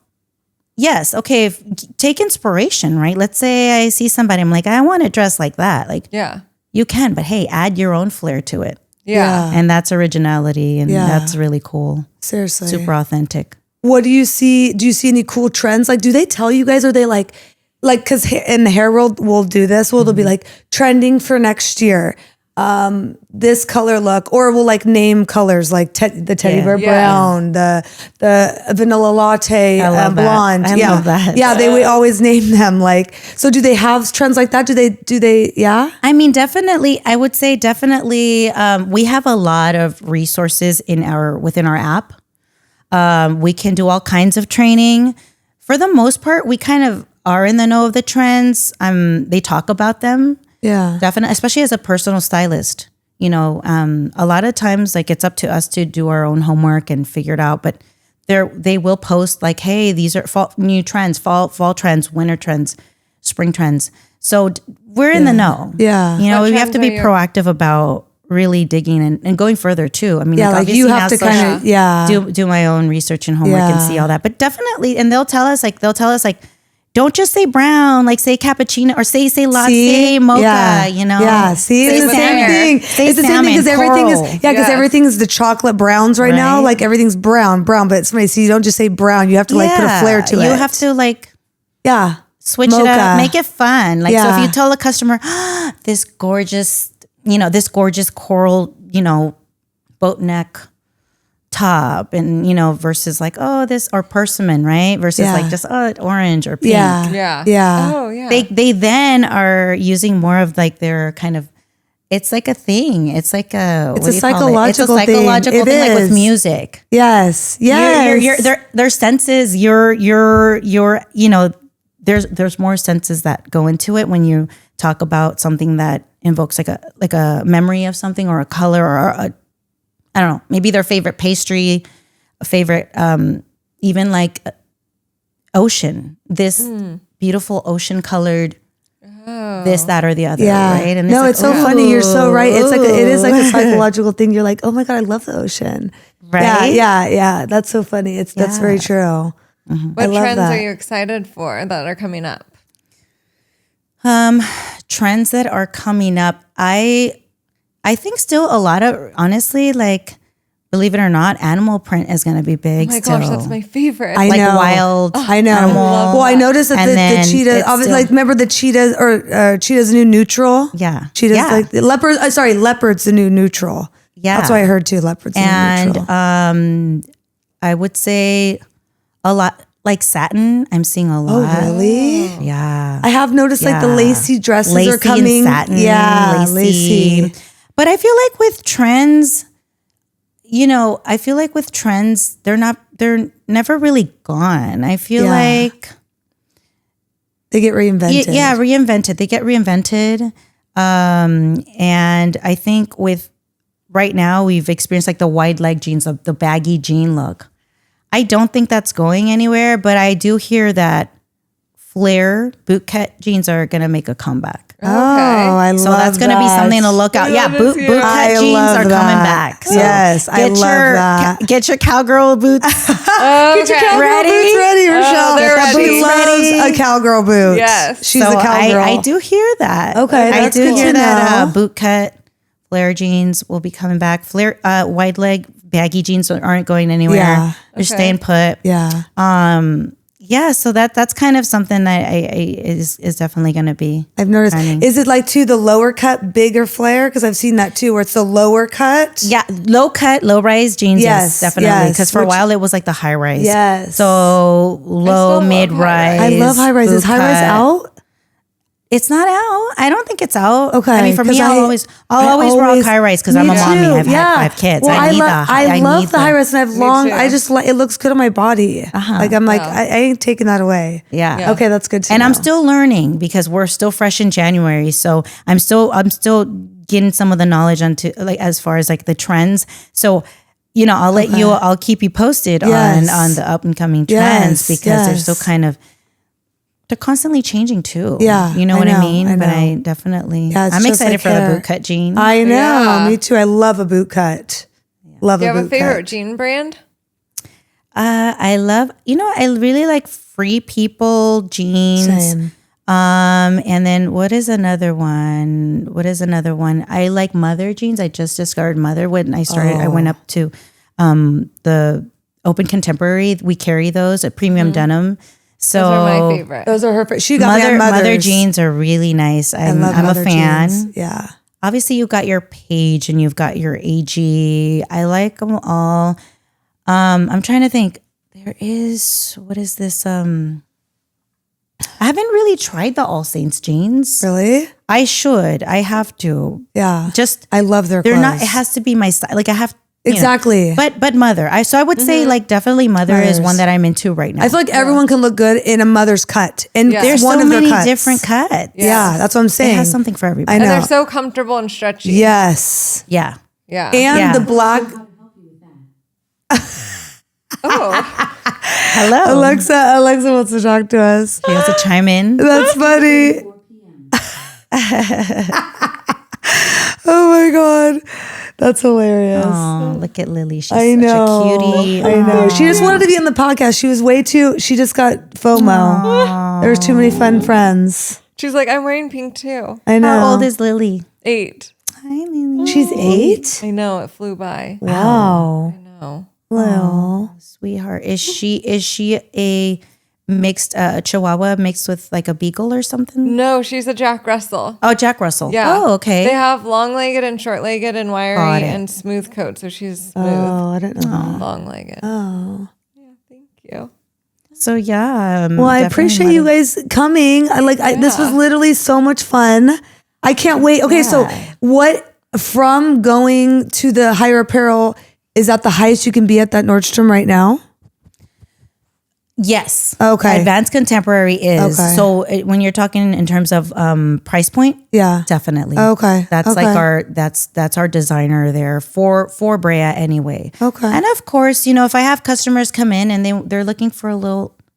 Yes, okay, take inspiration, right? Let's say I see somebody, I'm like, I want to dress like that. Yeah. You can, but hey, add your own flair to it. Yeah. And that's originality, and that's really cool. Seriously. Super authentic. What do you see? Do you see any cool trends? Do they tell you guys? Are they because in the hair world, we'll do this. They'll be trending for next year. This color look, or we'll name colors the teddy bear brown, the vanilla latte blonde. I love that. Yeah, we always name them So do they have trends like that? Do they? Yeah. I mean, definitely. I would say definitely. We have a lot of resources within our app. We can do all kinds of training. For the most part, we kind of are in the know of the trends. They talk about them. Yeah. Definitely, especially as a personal stylist. A lot of times it's up to us to do our own homework and figure it out. But they will post hey, these are new trends, fall trends, winter trends, spring trends. So we're in the know. Yeah. We have to be proactive about really digging and going further too. I mean, obviously you have to kind of do my own research and homework and see all that. But definitely, and they'll tell us don't just say brown, say cappuccino or say latte, mocha, Yeah, see, it's the same thing. Say It's the same thing because everything is, coral. because everything is the chocolate browns right now. Right. Everything's brown, but somebody, so you don't just say brown. You have to put a flair to it. You have to switch Mocha. it up, make it fun. So Yeah. if you tell a customer, this gorgeous coral, boat neck top and versus this or persimmon, right? Versus just orange or pink. Yeah. Oh yeah. They then are using more of their kind of, it's a thing. It's a psychological thing. psychological It thing with is. music. Yes. Their senses, there's more senses that go into it when you talk about something that invokes a memory of something or a color or I don't know, maybe their favorite pastry, a favorite, even ocean, this beautiful ocean colored, this, that, or the other, right? And it's so funny. You're so right. It is a psychological thing. You're oh my God, I love the ocean. Right? Yeah. That's so funny. That's very true. What trends are you excited for that are coming up? Trends that are coming up. I think still a lot of, honestly, like, believe it or not, animal print is going to be big. Oh my still. gosh, that's my favorite. I know. Wild. I know. Animal. Well, I noticed that And the then cheetah, it's obviously, still- like, remember the cheetahs or cheetah's new neutral? Yeah. Cheetahs Yeah. like the leopard. Sorry, leopard's the new neutral. Yeah. That's what I heard too. Leopard's the new neutral. And I would say a lot, like satin. I'm seeing a lot. Oh, really? Yeah. I have noticed like the Yeah. lacy dresses Lacy are coming. and satin. Yeah, lacy. But I feel like with trends, I feel like with trends, they're never really gone. I feel like They get reinvented. reinvented. They get reinvented. And I think with right now, we've experienced like the wide leg jeans, the baggy jean look. I don't think that's going anywhere, but I do hear that flare bootcut jeans are going to make a comeback. Oh, I love So that's going to be something to look out. Yeah, bootcut jeans are coming back. So yes, I love that. Get your cowgirl boots. Get your cowgirl boots ready, Rochelle. they're Get the ready. boots loves a cowgirl boot. Yes. She's So a cowgirl. I do hear that. Okay, I that's do good hear to that know. bootcut flare jeans will be coming back. Flare wide leg baggy jeans aren't going anywhere. Yeah. They're staying put. Yeah. Yeah, so that's kind of something that is definitely going to be. I've noticed. trending. Is it like too the lower cut, bigger flare? Because I've seen that too, where it's the lower cut. Yeah, low cut, low rise jeans. Yes, Yes, definitely. yes. Because for a Which- while it was like the high rise. Yes. So low, love mid rise. I love high rise. Is high rise out? It's not out. I don't think it's out. Okay, I mean, for me, 'cause I'll always rock high rise because I'm a Me mommy. too, I've had 5 kids. Well, I love need the high rise, and I have long. too. I just it looks good on my body. Like I'm like I ain't taking that away. Yeah. Okay, that's good to And know. I'm still learning because we're still fresh in January. So I'm still getting some of the knowledge onto like as far as like the trends. So I'll keep you posted Yes. on the up and coming trends Yes, because they're yes. still they're constantly changing too. Yeah, You know I what I know, mean? I But know. I definitely Yeah, it's I'm just excited like for hair. the boot cut jean. I know. Yeah. Me too. I love a boot cut. Love Do you a have boot a favorite cut. jean brand? I love, I really like Free People jeans. Same. And then what is another one? I like Mother jeans. I just discovered Mother when I started. I went up to the Open Contemporary. We carry those at premium denim. So Those are my favorite. Those are her. She got me on Mother Mothers. jeans are really nice. I'm a Mother fan. jeans. Yeah. Obviously, you've got your Page and you've got your AG. I like them all. I'm trying to think. What is this? I haven't really tried the All Saints jeans. Really? I should. I have to. Yeah. Just I love their they're clothes. not. It has to be my style. Like I have Exactly. But Mother. I would say like definitely Mother is Mothers. one that I'm into right now. I feel like everyone can look good in a Mother's cut. And Yeah. there's one so of their many cuts. different cuts. Yeah, that's what I'm saying. It has something for everybody. I And know. they're so comfortable and stretchy. Yes. Yeah. Yeah. And Yeah. the black Oh. Hello. Alexa wants to talk to us. She has to chime in. That's funny. Oh my God. That's hilarious. Oh, look at Lily. She's I know. such a cutie. I know. She just wanted to be on the podcast. She was she just got FOMO. There was too many fun friends. She's like, I'm wearing pink too. I know. How old is Lily? 8. Hi, Lily. She's 8? I know, it flew by. Wow. No. Well, Sweetheart. Is she a mixed Chihuahua mixed with like a Beagle or something? No, she's a Jack Russell. Oh, Jack Russell. Yeah. Oh, okay. They have long-legged and short-legged and Got wiry it. and smooth coat, so she's smooth, oh, I don't know. long-legged. Oh. Yeah, thank you. So yeah. Well, I definitely appreciate you guys coming. This was literally so much fun. I can't wait. Okay, so what from going to the higher apparel, is that the highest you can be at that Nordstrom right now? Yes. Okay. Advanced contemporary is. Okay. So when you're talking in terms of price point, Yeah. definitely. Okay. That's Okay. like that's our designer there for Brea anyway. Okay. And of course, if I have customers come in and they're looking for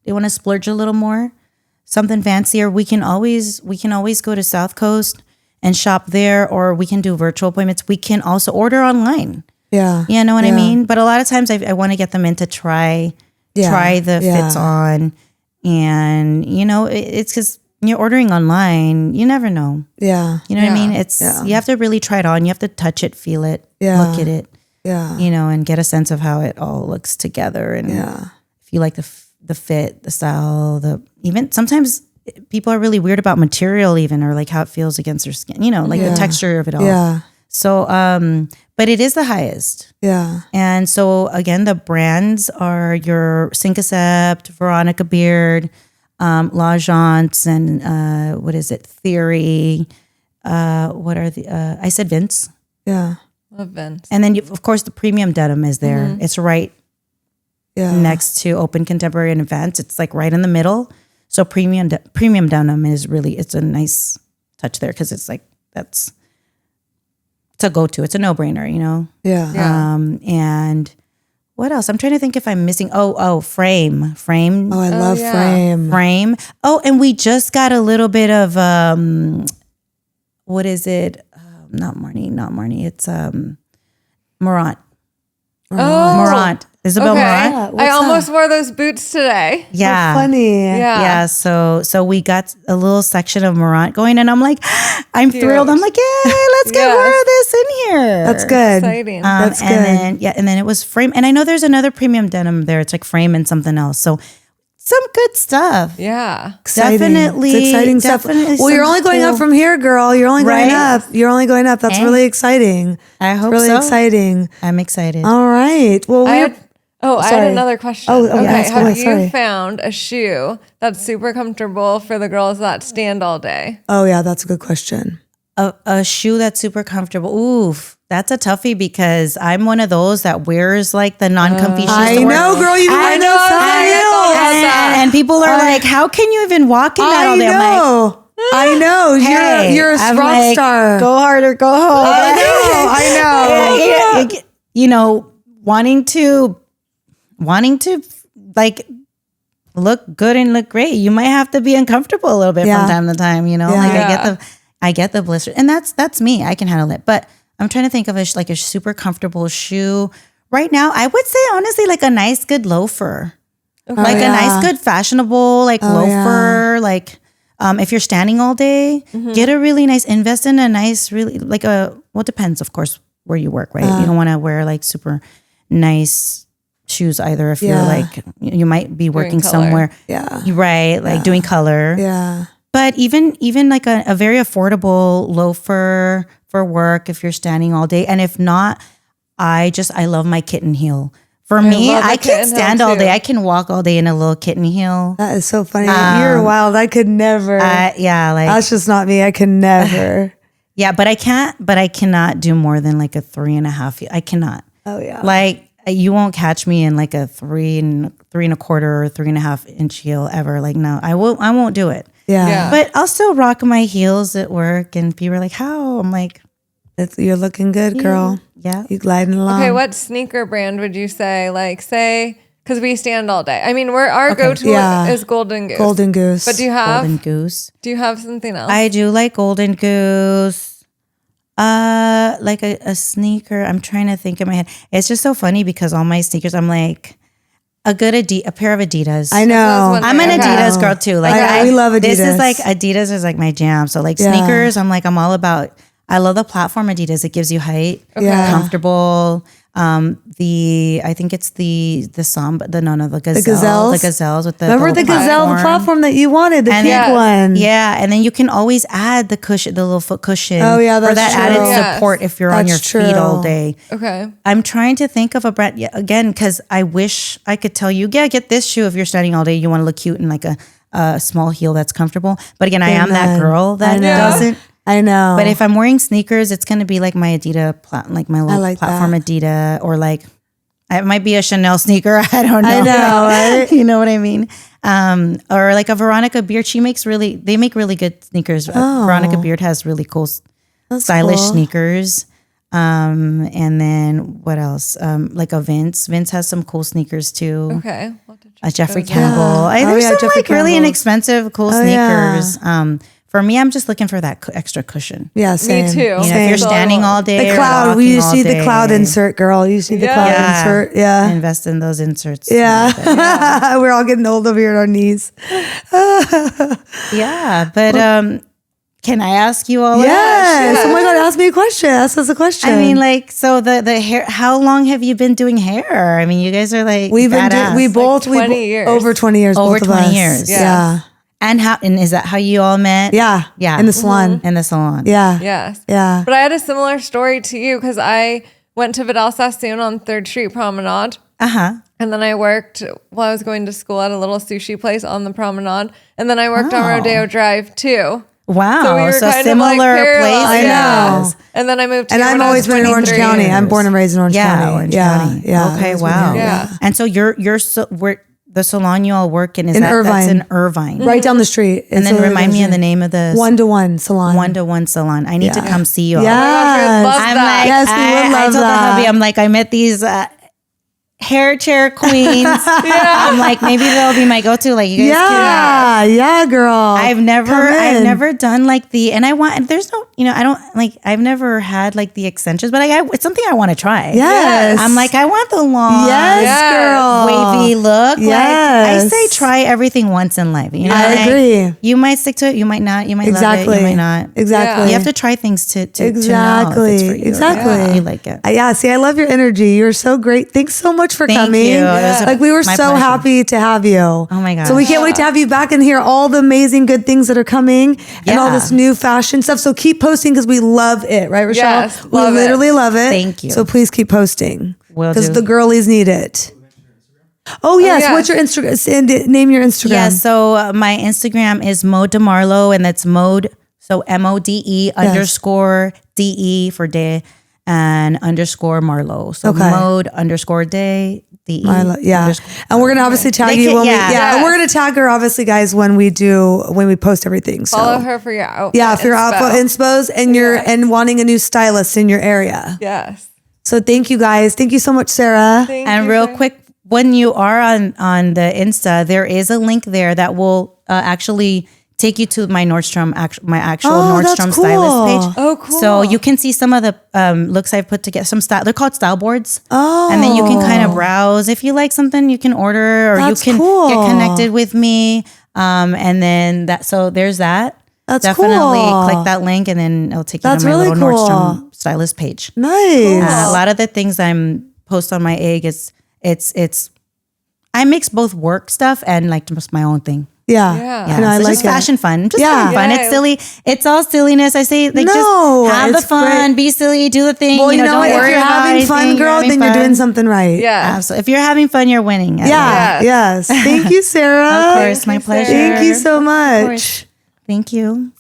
they want to splurge a little more, something fancier, we can always go to South Coast and shop there, or we can do virtual appointments. We can also order online. Yeah. You know what I mean? But a lot of times I want to get them in to try the fits on. And, you know, it's because you're ordering online, you never know. Yeah. You know what I mean? It's you have to really try it on. You have to touch it, feel it, look at it. Yeah. You know, and get a sense of how it all looks together. And if you like the fit, the style, even sometimes people are really weird about material even, or like how it feels against their skin, you know, like the texture of it all. Yeah. So, but it is the highest. Yeah. And so again, the brands are your Syncocept, Veronica Beard, L'Agence, and what is it? Theory. What are the? I said Vince. Yeah. Love Vince. And then of course the premium denim is there. It's right next to Open Contemporary and Advanced. It's like right in the middle. So premium denim is really, it's a nice touch there because it's like it's a go-to. It's a no-brainer, you know. Yeah. And what else? I'm trying to think if I'm missing. Frame. Oh, I love Frame. Frame. Oh, and we just got a little bit of what is it? Not Marnie. It's Morant. Morant. Isabel Morant. I almost wore those boots today. Yeah. Funny. Yeah. So we got a little section of Morant going, and I'm like, I'm thrilled. I'm like, yeah, let's get more of this in here. That's good. Exciting. That's good. And then it was Frame, and I know there's another premium denim there. It's like Frame and something else. So some good stuff. Yeah. Exciting. Definitely. It's exciting stuff. Well, you're only going up from here, girl. You're only going up. You're only going up. That's really exciting. I hope really so. exciting. I'm excited. All right. Well, I had another question. Yes, have sorry. you found a shoe that's super comfortable for the girls that stand all day? Oh, yeah, that's a good question. A shoe that's super comfortable. Oof. That's a toughie because I'm one of those that wears like the non-comfy shoes. I to work. know, girl. You wear those And people are like, how can you even walk in that all day? I know. Hey, You're a I'm rock like, star. Go hard or go home. I know. You know, wanting to like look good and look great, you might have to be uncomfortable a little bit from time to time. You know, like I get the blister, and that's me. I can handle it, but I'm trying to think of a super comfortable shoe right now. I would say honestly, like a nice good loafer, a nice good fashionable loafer. Like if you're standing all day, get a really nice. Invest in a nice, really it depends, of course, where you work, right? You don't want to wear like super nice shoes either if you're like you might be working somewhere, doing color, but even like a very affordable loafer for work if you're standing all day. And if not, I love my kitten heel. For me, I can stand all day. I can walk all day in a little kitten heel. That is so funny. You're wild. I could never. That's just not me. I can never. But I cannot do more than like a 3.5. I cannot. Oh yeah. Like you won't catch me in like a 3.25 or 3.5 inch heel ever. Like no, I won't do it. Yeah. But I'll still rock my heels at work, and people are like, "How?" I'm like, "You're looking good, girl. Yeah, you gliding along." Okay, what sneaker brand would you say? Like, say, because we stand all day. I mean, our go-to is Golden Goose. Golden Goose. But do you have Golden Goose? Do you have something else? I do like Golden Goose. Like a sneaker. I'm trying to think in my head. It's just so funny because all my sneakers, I'm like. A pair of Adidas. I know. I'm an Adidas girl too. Like we love Adidas. This is like Adidas is like my jam. So like sneakers, I'm all about. I love the platform Adidas. It gives you height, comfortable. I think it's the Samba, the gazelles with the remember the gazelle, the platform that you wanted, the pink one. Yeah, and then you can always add the cushion, the little foot cushion. Oh yeah, that's for that true. added support if you're on your feet all day. Okay, I'm trying to think of a brand again because I wish I could tell you, get this shoe if you're standing all day. You want to look cute in like a small heel that's comfortable. But again, I am that girl that doesn't. I know. But if I'm wearing sneakers, it's going to be like my Adidas, like my little platform Adidas, or like it might be a Chanel sneaker. I don't know. I know, right? You know what I mean? Or like a Veronica Beard. They make really good sneakers. Veronica Beard has really cool, stylish sneakers. And then what else? Like a Vince. Vince has some cool sneakers too. Okay. A Jeffrey Campbell. There's some like really inexpensive, cool sneakers. For me, I'm just looking for that extra cushion. Yeah, same. Me too. You know, Same. if you're standing all day, The or cloud. We walking used to all see the day, cloud insert, girl. You see the cloud insert. Yeah. Invest in those inserts. Yeah. We're all getting old over here at our knees. Yeah, but can I ask you all? Yes. Oh my God, ask me a question. Ask us a question. I mean, like, so the hair. How long have you been doing hair? I mean, you guys are like we've been badass. we both 20 years. over 20 years. Over both of 20 us. years. Yeah. And is that how you all met? Yeah. Yeah. In the salon. In the salon. Yeah. Yes. Yeah. But I had a similar story to you because I went to Vidal Sassoon on 3rd Street Promenade. And then I worked while I was going to school at a little sushi place on the promenade. And then I worked on Rodeo Drive too. Wow. So we were kind similar of like parallel. places. I know. And then I moved to And I've always been in Orange 23. County. I'm born and raised in Orange Yeah, County. Orange yeah. County. Yeah. Okay, Always wow. been here. Yeah. And so where the salon you all work in is In that's Irvine. in Irvine. Right down the street. And then remind me of the name of the 1-to-1 salon. 1-to-1 salon. I need to come see you all. Yeah. I love I'm that. like, Yes, we would I love told that. the hubby, I'm like, I met these hair chair queens. I'm like, maybe they'll be my go-to. Like, you guys Yeah. Yeah, girl. I've Come in. never done like there's no, I don't like, I've never had like the extensions, but it's something I want to try. Yes. I'm like, I want the long, Yes, girl. wavy look. Yes. Like, I say try everything once in life. You know, I like, agree. You might stick to it. You might not. You might Exactly. love it. You might not. Exactly. You have to try things to know if Exactly. it's for you. Exactly. You like it. Yeah. See, I love your energy. You're so great. Thanks so much for Thank coming. you. It was Like we were my so pleasure. happy to have you. Oh my gosh. So we can't wait to have you back and hear all the amazing good things that are coming and all Yeah. this new fashion stuff. So keep posting because we love it, right, Rochelle? Yes, we love it. literally love it. Thank you. So please keep posting Will because do. the girlies need it. Oh yes. yes. What's your Instagram? Name your Instagram. Yeah, so my Instagram is Mode DeMarlo, and that's Mode, so MODE underscore DE for day and underscore Marlo. So Okay. Mode underscore day, DE. Yeah, underscore- and we're gonna obviously tag They you can- when yeah. we and Yes. we're gonna tag her obviously, guys, when we post everything. So Follow her for your outfit. yeah, if you're outfit inspos and you're and wanting a new stylist in your area. Yes. So thank you guys. Thank you so much, Sarah. Thank And you real for- quick, when you are on the Insta, there is a link there that will actually take you to my Nordstrom, my actual Oh, that's Nordstrom cool. stylist page. Oh, cool. So you can see some of the looks I've put together. Some style, they're called style boards. Oh. And then you can kind of browse. If you like something, you can order, or That's you can cool. get connected with me. And then so there's that. That's Definitely cool. click that link, and then it'll take you That's to my really little cool. Nordstrom stylist page. Nice. A lot of the things I'm post on my egg is it's I mix both work stuff and like just my own thing. Yeah. Yeah. Yeah, I know, I so like just it. fashion fun, just Yeah. fun. Yeah. It's silly. It's all silliness. I say like No, just have the it's fun, great. be silly, do the thing. Well, you know don't what? If worry you're about having fun, anything, girl, having then you're fun. doing something right. Yeah. Absolutely. If you're having fun, you're winning. Yeah. Yes. Yes. Thank you, Sarah. Of course, my Thank you, Sarah. pleasure. Thank you so Of much. course. Thank you.